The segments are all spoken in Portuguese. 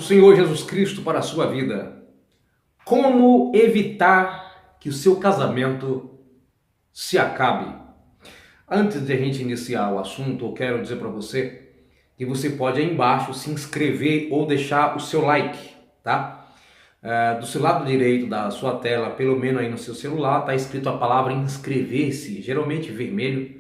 Senhor Jesus Cristo para a sua vida. Como evitar que o seu casamento se acabe? Antes de a gente iniciar o assunto, eu quero dizer para você que você pode aí embaixo se inscrever ou deixar o seu like, tá? Do seu lado direito da sua tela, pelo menos aí no seu celular, está escrito a palavra inscrever-se, geralmente vermelho.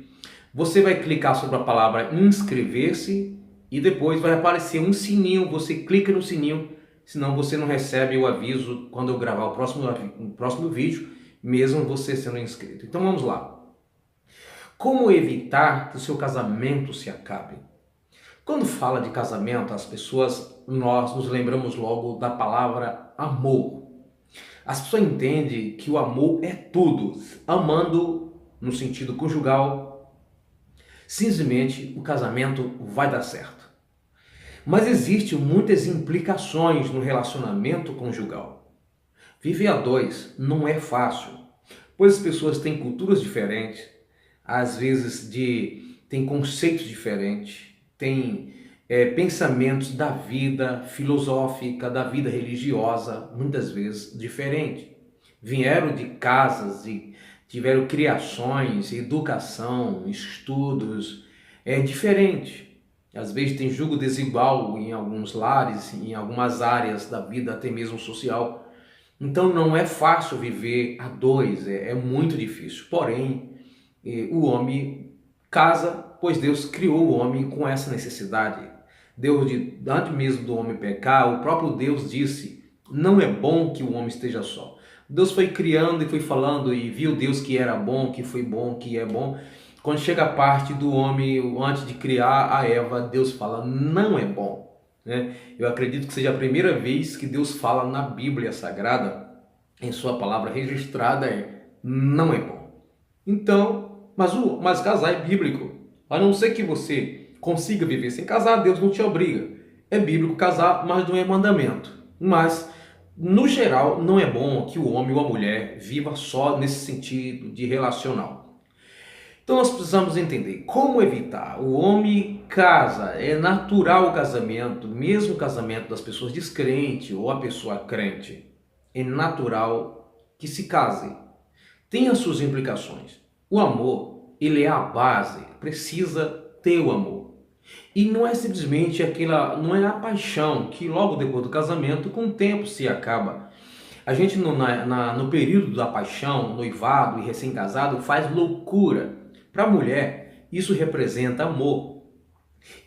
Você vai clicar sobre a palavra inscrever-se e depois vai aparecer um sininho, você clica no sininho, senão você não recebe o aviso quando eu gravar o próximo vídeo, mesmo você sendo inscrito. Então vamos lá. Como evitar que o seu casamento se acabe? Quando fala de casamento, nós nos lembramos logo da palavra amor. As pessoas entendem que o amor é tudo, amando no sentido conjugal, simplesmente o casamento vai dar certo. Mas existem muitas implicações no relacionamento conjugal. Viver a dois não é fácil, pois as pessoas têm culturas diferentes, às vezes têm conceitos diferentes, têm pensamentos da vida filosófica, da vida religiosa, muitas vezes diferentes. Vieram de casas e tiveram criações, educação, estudos diferentes. Às vezes tem julgo desigual em alguns lares, em algumas áreas da vida, até mesmo social. Então não é fácil viver a dois, é muito difícil. Porém, o homem casa, pois Deus criou o homem com essa necessidade. Deus, antes mesmo do homem pecar, o próprio Deus disse, não é bom que o homem esteja só. Deus foi criando e foi falando e viu Deus que era bom, que foi bom, que é bom. Quando chega a parte do homem, antes de criar a Eva, Deus fala, não é bom. Né? Eu acredito que seja a primeira vez que Deus fala na Bíblia Sagrada, em sua palavra registrada, não é bom. Então, mas casar é bíblico. A não ser que você consiga viver sem casar, Deus não te obriga. É bíblico casar, mas não é mandamento. Mas, no geral, não é bom que o homem ou a mulher viva só nesse sentido de relacional. Então nós precisamos entender como evitar. O homem casa, é natural o casamento, mesmo o casamento das pessoas descrentes ou a pessoa crente. É natural que se casem. Tem as suas implicações. O amor, ele é a base, precisa ter o amor. E não é simplesmente não é a paixão que logo depois do casamento, com o tempo se acaba. A gente no período da paixão, noivado e recém-casado, faz loucura. Para a mulher, isso representa amor.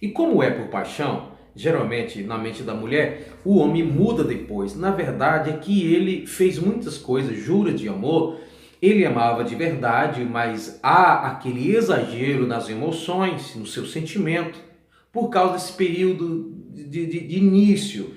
E como é por paixão, geralmente na mente da mulher, o homem muda depois. Na verdade é que ele fez muitas coisas, jura de amor, ele amava de verdade, mas há aquele exagero nas emoções, no seu sentimento, por causa desse período de início.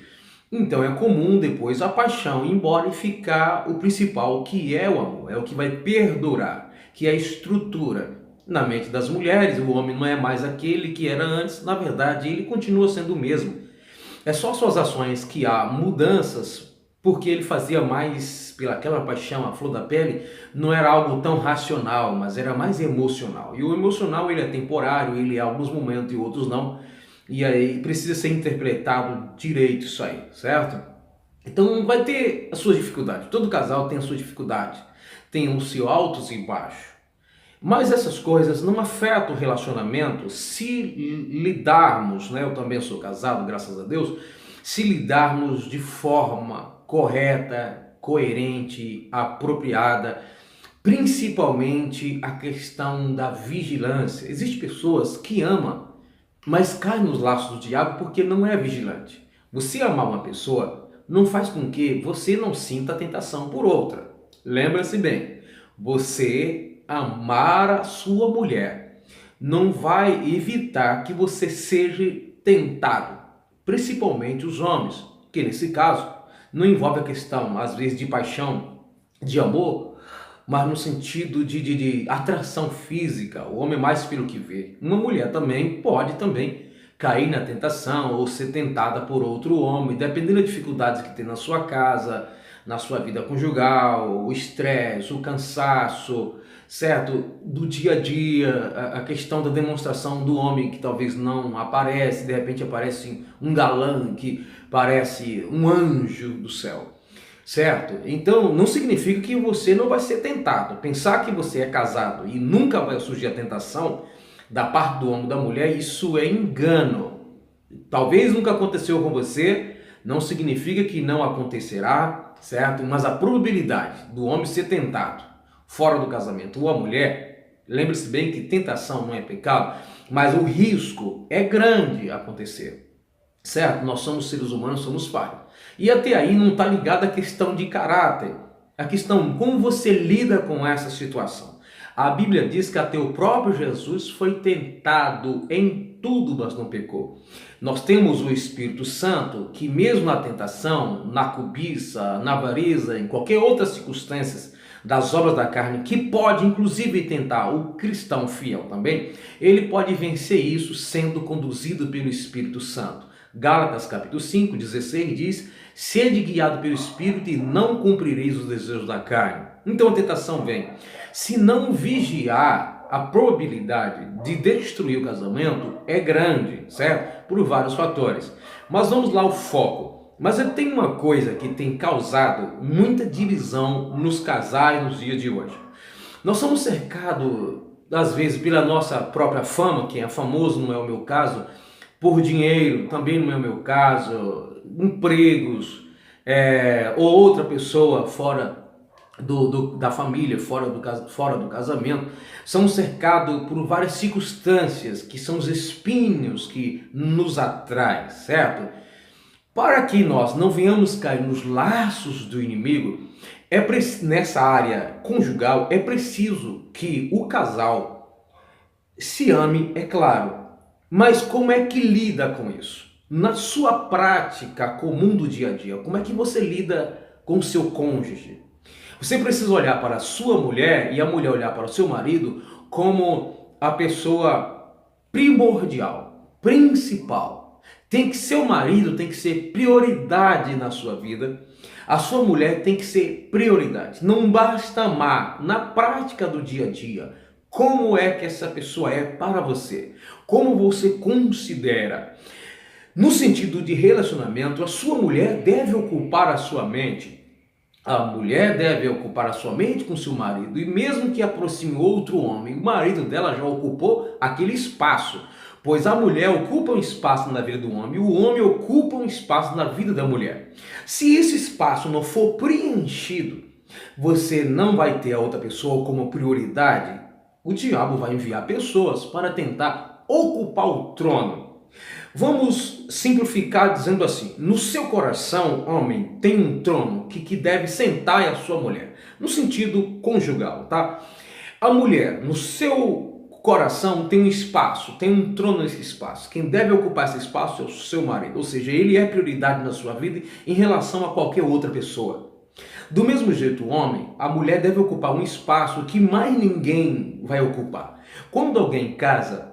Então é comum depois a paixão ir embora e ficar o principal, que é o amor, é o que vai perdurar, que é a estrutura. Na mente das mulheres, o homem não é mais aquele que era antes, na verdade ele continua sendo o mesmo. É só suas ações que há mudanças, porque ele fazia mais pelaquela paixão, a flor da pele, não era algo tão racional, mas era mais emocional. E o emocional ele é temporário, ele é alguns momentos e outros não, e aí precisa ser interpretado direito isso aí, certo? Então vai ter as suas dificuldades, todo casal tem a sua dificuldade, tem os seus altos e baixos. Mas essas coisas não afetam o relacionamento se lidarmos, né? Eu também sou casado, graças a Deus, se lidarmos de forma correta, coerente, apropriada, principalmente a questão da vigilância. Existem pessoas que amam, mas caem nos laços do diabo porque não é vigilante. Você amar uma pessoa não faz com que você não sinta a tentação por outra. Lembra-se bem, você amar a sua mulher não vai evitar que você seja tentado, principalmente os homens, que nesse caso não envolve a questão, às vezes, de paixão, de amor, mas no sentido de atração física, o homem mais pelo que vê. Uma mulher também pode cair na tentação ou ser tentada por outro homem, dependendo das dificuldades que tem na sua casa, na sua vida conjugal, o estresse, o cansaço, certo? Do dia a dia, a questão da demonstração do homem que talvez não aparece, de repente aparece um galã que parece um anjo do céu, certo? Então não significa que você não vai ser tentado. Pensar que você é casado e nunca vai surgir a tentação da parte do homem ou da mulher, isso é engano. Talvez nunca aconteceu com você, não significa que não acontecerá, certo? Mas a probabilidade do homem ser tentado fora do casamento ou a mulher, lembre-se bem que tentação não é pecado, mas o risco é grande acontecer, certo? Nós somos seres humanos, somos falhos. E até aí não está ligado à questão de caráter, a questão como você lida com essa situação. A Bíblia diz que até o próprio Jesus foi tentado em tudo, mas não pecou. Nós temos o Espírito Santo que mesmo na tentação, na cobiça, na avareza, em qualquer outra circunstância das obras da carne, que pode inclusive tentar o cristão fiel também, ele pode vencer isso sendo conduzido pelo Espírito Santo. Gálatas capítulo 5, 16 diz: sede guiado pelo Espírito e não cumprireis os desejos da carne. Então a tentação vem. Se não vigiar, a probabilidade de destruir o casamento é grande, certo? Por vários fatores. Mas vamos lá ao foco. Mas tem uma coisa que tem causado muita divisão nos casais nos dias de hoje. Nós somos cercados, às vezes, pela nossa própria fama, que é famoso, não é o meu caso, por dinheiro, também não é o meu caso, empregos, ou outra pessoa fora da família, fora do casamento, são cercados por várias circunstâncias que são os espinhos que nos atraem, certo? Para que nós não venhamos cair nos laços do inimigo, nessa área conjugal é preciso que o casal se ame, é claro, mas como é que lida com isso? Na sua prática comum do dia a dia, como é que você lida com o seu cônjuge? Você precisa olhar para a sua mulher e a mulher olhar para o seu marido como a pessoa primordial, principal. Tem que ser o marido, tem que ser prioridade na sua vida. A sua mulher tem que ser prioridade. Não basta amar na prática do dia a dia. Como é que essa pessoa é para você? Como você considera? No sentido de relacionamento, a sua mulher deve ocupar a sua mente. A mulher deve ocupar a sua mente com seu marido, e mesmo que aproxime outro homem, o marido dela já ocupou aquele espaço, pois a mulher ocupa um espaço na vida do homem e o homem ocupa um espaço na vida da mulher. Se esse espaço não for preenchido, você não vai ter a outra pessoa como prioridade. O diabo vai enviar pessoas para tentar ocupar o trono. Vamos simplificar dizendo assim: no seu coração, homem, tem um trono que deve sentar a sua mulher, no sentido conjugal, tá? A mulher, no seu coração, tem um espaço, tem um trono nesse espaço. Quem deve ocupar esse espaço é o seu marido, ou seja, ele é prioridade na sua vida em relação a qualquer outra pessoa. Do mesmo jeito, o homem, a mulher deve ocupar um espaço que mais ninguém vai ocupar. Quando alguém casa,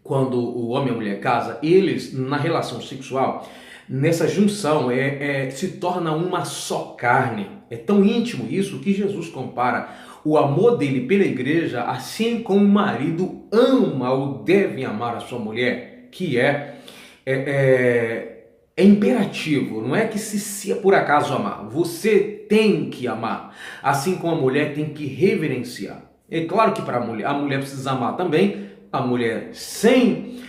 quando o homem e a mulher casam, eles, na relação sexual, nessa junção, se torna uma só carne. É tão íntimo isso que Jesus compara o amor dele pela igreja, assim como o marido ama ou deve amar a sua mulher, que é imperativo, não é que se por acaso amar, você tem que amar, assim como a mulher tem que reverenciar. É claro que para a mulher precisa amar também. A mulher sem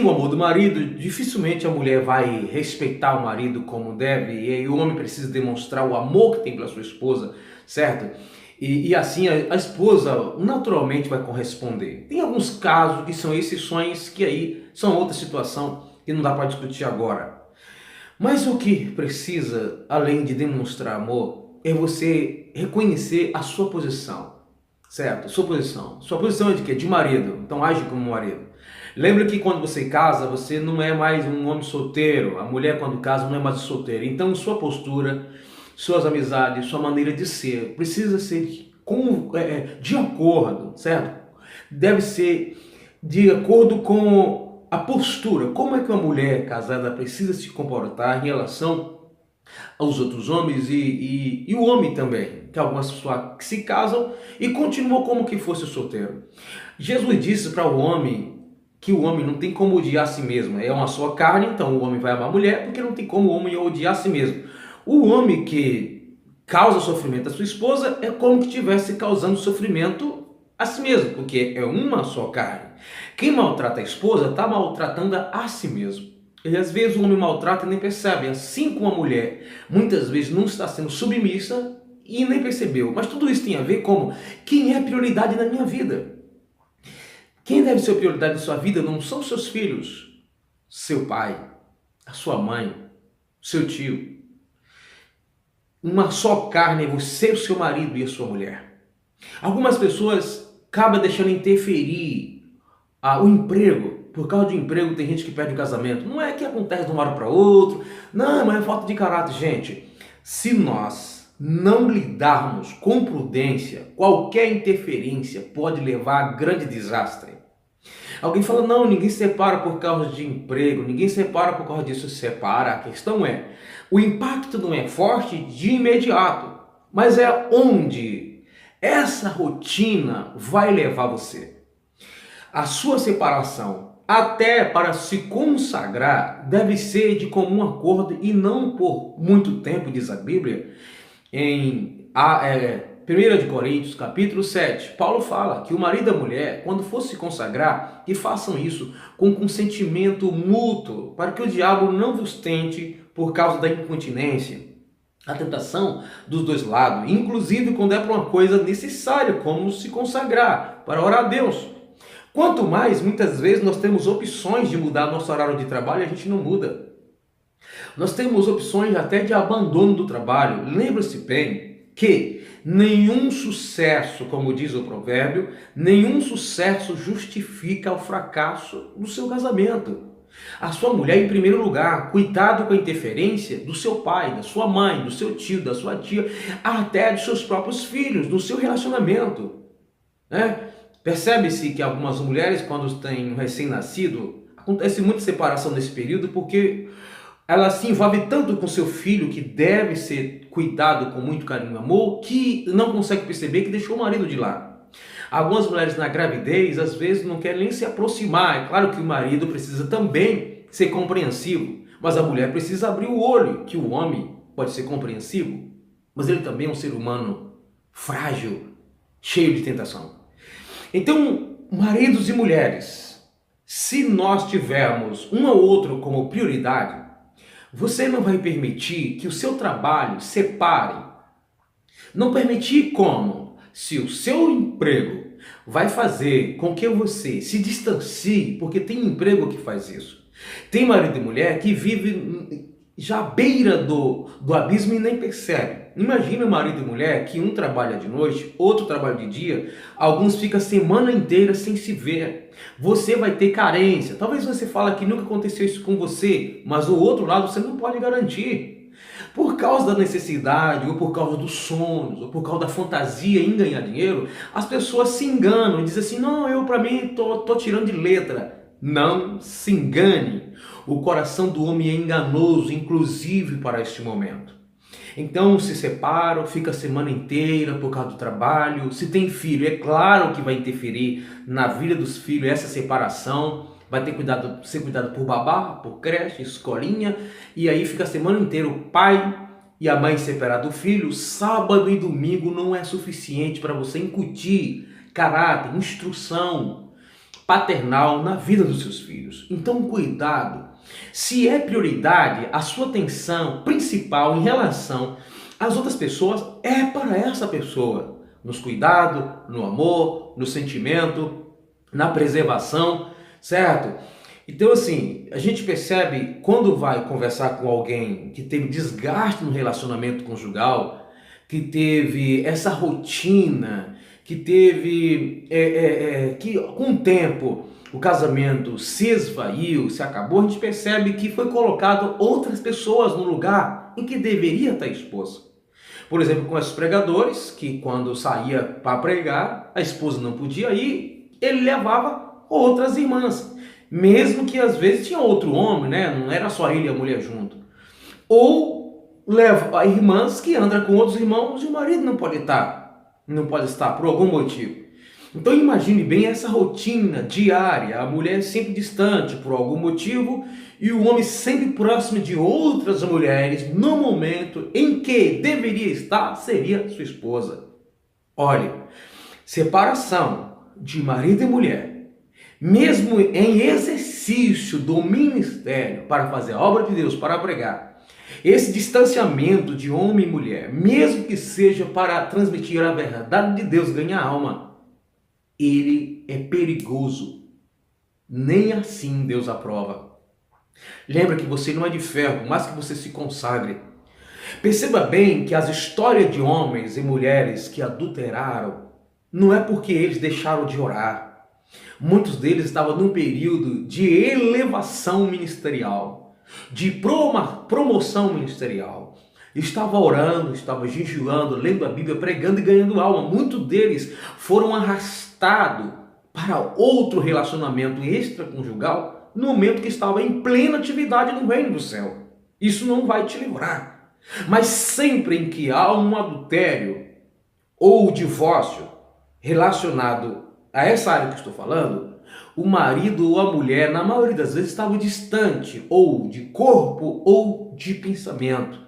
o amor do marido, dificilmente a mulher vai respeitar o marido como deve, e aí o homem precisa demonstrar o amor que tem pela sua esposa, certo? E assim a esposa naturalmente vai corresponder. Tem alguns casos que são exceções, que aí são outra situação que não dá para discutir agora. Mas o que precisa, além de demonstrar amor, é você reconhecer a sua posição. Certo? Sua posição. Sua posição é de quê? De marido. Então age como marido. Lembra que quando você casa, você não é mais um homem solteiro. A mulher quando casa não é mais solteira. Então sua postura, suas amizades, sua maneira de ser precisa ser de acordo, certo? Deve ser de acordo com a postura. Como é que uma mulher casada precisa se comportar em relação aos outros homens e o homem também, que algumas pessoas que se casam e continuam como que fosse solteiro. Jesus disse para o homem que o homem não tem como odiar a si mesmo, é uma só carne, então o homem vai amar a mulher porque não tem como o homem odiar a si mesmo. O homem que causa sofrimento à sua esposa é como que estivesse causando sofrimento a si mesmo, porque é uma só carne. Quem maltrata a esposa está maltratando a si mesmo. E às vezes o homem maltrata e nem percebe, assim como a mulher muitas vezes não está sendo submissa e nem percebeu. Mas tudo isso tem a ver com quem é prioridade na minha vida. Quem deve ser prioridade na sua vida não são seus filhos, seu pai, a sua mãe, seu tio. Uma só carne é você, o seu marido e a sua mulher. Algumas pessoas acabam deixando interferir o emprego. Por causa de emprego tem gente que perde o casamento. Não é que acontece de uma hora para outra. Não, mas é falta de caráter. Gente, se nós não lidarmos com prudência, qualquer interferência pode levar a grande desastre. Alguém fala, não, ninguém se separa por causa de emprego, ninguém se separa por causa disso, se separa. A questão é, o impacto não é forte de imediato, mas é onde essa rotina vai levar você. A sua separação, até para se consagrar, deve ser de comum acordo e não por muito tempo, diz a Bíblia, em 1 Coríntios, capítulo 7, Paulo fala que o marido e a mulher, quando for se consagrar, que façam isso com consentimento mútuo, para que o diabo não vos tente por causa da incontinência, a tentação dos dois lados, inclusive quando é para uma coisa necessária, como se consagrar, para orar a Deus. Quanto mais, muitas vezes, nós temos opções de mudar nosso horário de trabalho e a gente não muda. Nós temos opções até de abandono do trabalho. Lembre-se bem que nenhum sucesso, como diz o provérbio, nenhum sucesso justifica o fracasso do seu casamento. A sua mulher em primeiro lugar, cuidado com a interferência do seu pai, da sua mãe, do seu tio, da sua tia, até dos seus próprios filhos, do seu relacionamento, né? Percebe-se que algumas mulheres, quando têm um recém-nascido, acontece muita separação nesse período porque ela se envolve tanto com seu filho, que deve ser cuidado com muito carinho e amor, que não consegue perceber que deixou o marido de lado. Algumas mulheres na gravidez, às vezes, não querem nem se aproximar. É claro que o marido precisa também ser compreensivo, mas a mulher precisa abrir o olho, que o homem pode ser compreensivo, mas ele também é um ser humano frágil, cheio de tentação. Então, maridos e mulheres, se nós tivermos um ou outro como prioridade, você não vai permitir que o seu trabalho separe. Não permitir como? Se o seu emprego vai fazer com que você se distancie, porque tem emprego que faz isso. Tem marido e mulher que vive já à beira do abismo e nem percebe. Imagina marido e mulher que um trabalha de noite, outro trabalha de dia, alguns ficam a semana inteira sem se ver. Você vai ter carência. Talvez você fale que nunca aconteceu isso com você, mas o outro lado você não pode garantir. Por causa da necessidade, ou por causa dos sonhos, ou por causa da fantasia em ganhar dinheiro, as pessoas se enganam e dizem assim, não, eu para mim tô tirando de letra. Não se engane. O coração do homem é enganoso, inclusive para este momento. Então se separam, fica a semana inteira por causa do trabalho. Se tem filho, é claro que vai interferir na vida dos filhos essa separação. Vai ter ser cuidado por babá, por creche, escolinha. E aí fica a semana inteira o pai e a mãe separado do filho. Sábado e domingo não é suficiente para você incutir caráter, instrução paternal na vida dos seus filhos. Então cuidado. Se é prioridade, a sua atenção principal em relação às outras pessoas é para essa pessoa. Nos cuidados, no amor, no sentimento, na preservação, certo? Então assim, a gente percebe quando vai conversar com alguém que teve desgaste no relacionamento conjugal, que teve essa rotina, que teve, que com o tempo o casamento se esvaiu, se acabou, a gente percebe que foi colocado outras pessoas no lugar em que deveria estar a esposa. Por exemplo, com esses pregadores, que quando saía para pregar, a esposa não podia ir, ele levava outras irmãs, mesmo que às vezes tinha outro homem, né? Não era só ele e a mulher junto. Ou leva irmãs que andam com outros irmãos e o marido não pode estar por algum motivo. Então imagine bem essa rotina diária, a mulher sempre distante por algum motivo e o homem sempre próximo de outras mulheres no momento em que deveria estar seria sua esposa. Olha, separação de marido e mulher, mesmo em exercício do ministério para fazer a obra de Deus, para pregar, esse distanciamento de homem e mulher, mesmo que seja para transmitir a verdade de Deus, ganhar alma, ele é perigoso. Nem assim Deus aprova. Lembra que você não é de ferro, mas que você se consagre. Perceba bem que as histórias de homens e mulheres que adulteraram não é porque eles deixaram de orar. Muitos deles estavam num período de elevação ministerial, de promoção ministerial. Estava orando, estava jejuando, lendo a Bíblia, pregando e ganhando alma. Muitos deles foram arrastados para outro relacionamento extraconjugal no momento que estava em plena atividade no reino do céu. Isso não vai te livrar. Mas sempre em que há um adultério ou divórcio relacionado a essa área que estou falando, o marido ou a mulher, na maioria das vezes, estava distante, ou de corpo ou de pensamento.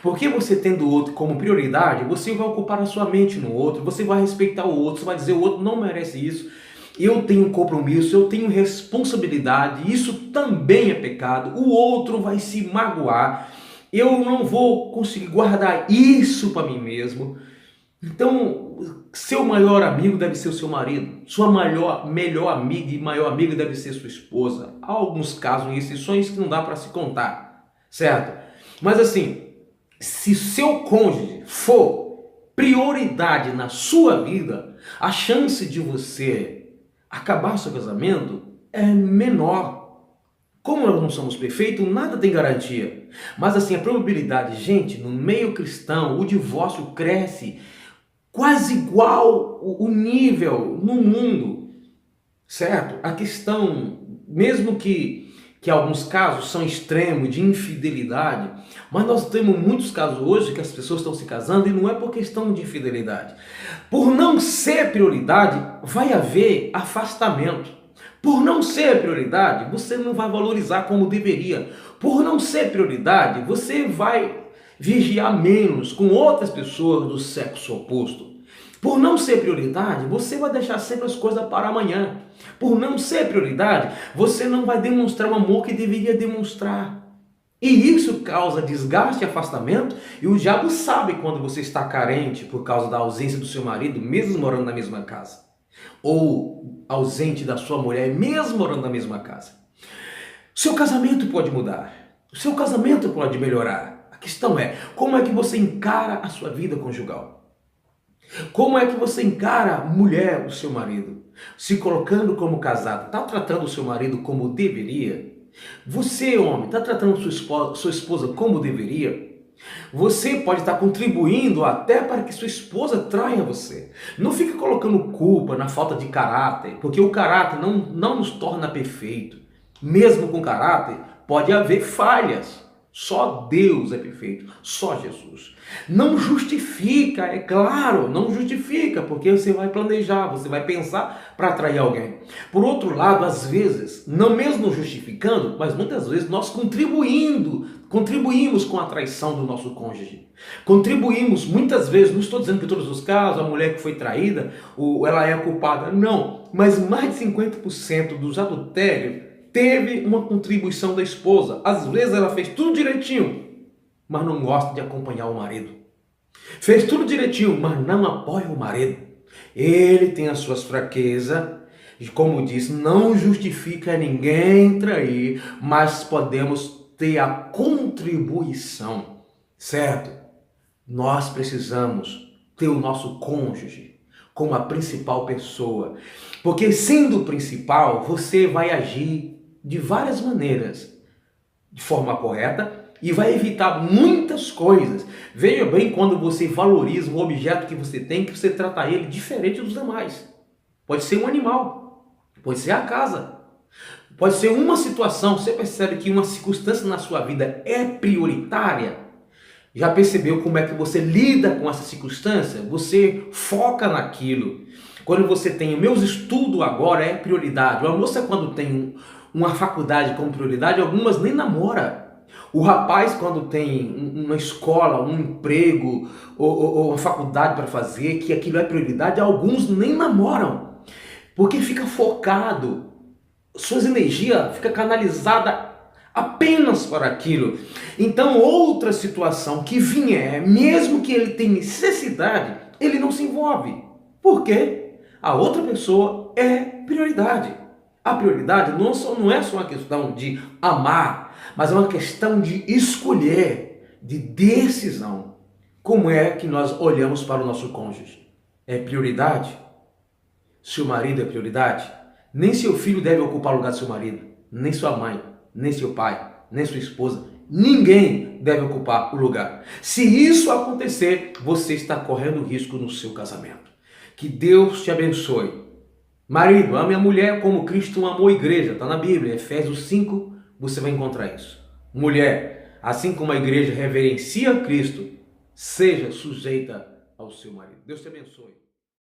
Porque você tendo o outro como prioridade, você vai ocupar a sua mente no outro, você vai respeitar o outro, você vai dizer o outro não merece isso, eu tenho compromisso, eu tenho responsabilidade, isso também é pecado, o outro vai se magoar, eu não vou conseguir guardar isso para mim mesmo. Então, seu maior amigo deve ser o seu marido, sua melhor amiga e maior amiga deve ser sua esposa. Há alguns casos e exceções que não dá para se contar, certo? Mas assim, se seu cônjuge for prioridade na sua vida, a chance de você acabar seu casamento é menor. Como nós não somos perfeitos, nada tem garantia. Mas assim, a probabilidade, gente, no meio cristão, o divórcio cresce quase igual o nível no mundo, certo? A questão, mesmo que alguns casos são extremos de infidelidade, mas nós temos muitos casos hoje que as pessoas estão se casando e não é por questão de infidelidade. Por não ser prioridade, vai haver afastamento. Por não ser prioridade, você não vai valorizar como deveria. Por não ser prioridade, você vai vigiar menos com outras pessoas do sexo oposto. Por não ser prioridade, você vai deixar sempre as coisas para amanhã. Por não ser prioridade, você não vai demonstrar o amor que deveria demonstrar. E isso causa desgaste e afastamento, e o diabo sabe quando você está carente por causa da ausência do seu marido, mesmo morando na mesma casa. Ou ausente da sua mulher, mesmo morando na mesma casa. Seu casamento pode mudar. O seu casamento pode melhorar. A questão é, como é que você encara a sua vida conjugal? Como é que você encara a mulher, o seu marido? Se colocando como casado, está tratando o seu marido como deveria? Você, homem, está tratando sua esposa como deveria? Você pode estar contribuindo até para que sua esposa traia você. Não fique colocando culpa na falta de caráter, porque o caráter não nos torna perfeito. Mesmo com caráter, pode haver falhas. Só Deus é perfeito, só Jesus. Não justifica, é claro, não justifica, porque você vai planejar, você vai pensar para atrair alguém. Por outro lado, às vezes, não mesmo justificando, mas muitas vezes nós contribuímos com a traição do nosso cônjuge. Contribuímos, muitas vezes, não estou dizendo que em todos os casos, a mulher que foi traída, ela é a culpada, não. Mas mais de 50% dos adultérios teve uma contribuição da esposa. Às vezes ela fez tudo direitinho, mas não gosta de acompanhar o marido. Fez tudo direitinho, mas não apoia o marido. Ele tem as suas fraquezas, e como diz, não justifica ninguém trair, mas podemos ter a contribuição, certo? Nós precisamos ter o nosso cônjuge como a principal pessoa, porque sendo o principal, você vai agir de várias maneiras, de forma correta, e vai evitar muitas coisas. Veja bem quando você valoriza um objeto que você tem, que você trata ele diferente dos demais. Pode ser um animal, pode ser a casa, pode ser uma situação. Você percebe que uma circunstância na sua vida é prioritária, Já percebeu como é que você lida com essa circunstância? Você foca naquilo. Quando você tem, meus estudos agora é prioridade. Uma moça quando tem uma faculdade como prioridade, algumas nem namora. O rapaz quando tem uma escola, um emprego ou uma faculdade para fazer, que aquilo é prioridade, alguns nem namoram. Porque fica focado, suas energias fica canalizada apenas para aquilo. Então, outra situação que vier, mesmo que ele tenha necessidade, ele não se envolve. Por quê? A outra pessoa é prioridade. A prioridade não é só uma questão de amar, mas é uma questão de escolher, de decisão. Como é que nós olhamos para o nosso cônjuge? É prioridade? Seu marido é prioridade? Nem seu filho deve ocupar o lugar do seu marido, nem sua mãe, nem seu pai, nem sua esposa. Ninguém deve ocupar o lugar. Se isso acontecer, você está correndo risco no seu casamento. Que Deus te abençoe. Marido, ame a mulher como Cristo amou a igreja. Está na Bíblia, Efésios 5, você vai encontrar isso. Mulher, assim como a igreja reverencia Cristo, seja sujeita ao seu marido. Deus te abençoe.